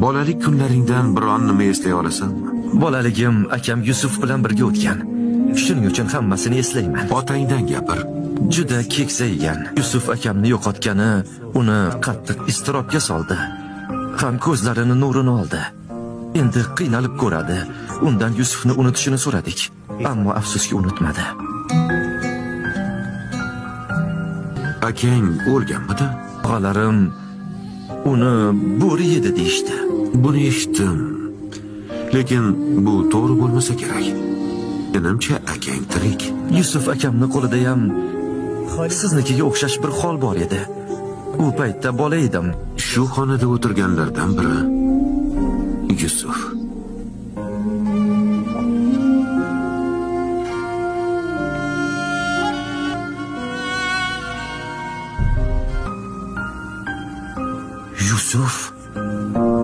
Bolalik kunlaringdan biron nima eslay olasanmi? Bolaligim akam Yusuf bilan birga o'tgan. Shuning uchun hammasini eslayman. Otangdan gapir. Juda keksa ekan. Yusuf akamni yo'qotgani uni qattiq iztirobga soldi. Ham ko'zlarini nurini oldi. Endi qiynalib ko'radi. Undan Yusufni unutishini so'radik. Ammo afsuski unutmadi. Akang o'lganmidi? Og'alarim uni bo'ri yedi deyishdi. Buni eshitdim. Lekin bu to'g'ri bo'lmasa kerak. Menimcha akang tirik. Yusuf akamni qo'lida ham siznikiga o'xshash bir hol bor edi. U paytda bola edim. Shu xonada o'tirganlardan biri Yusuf.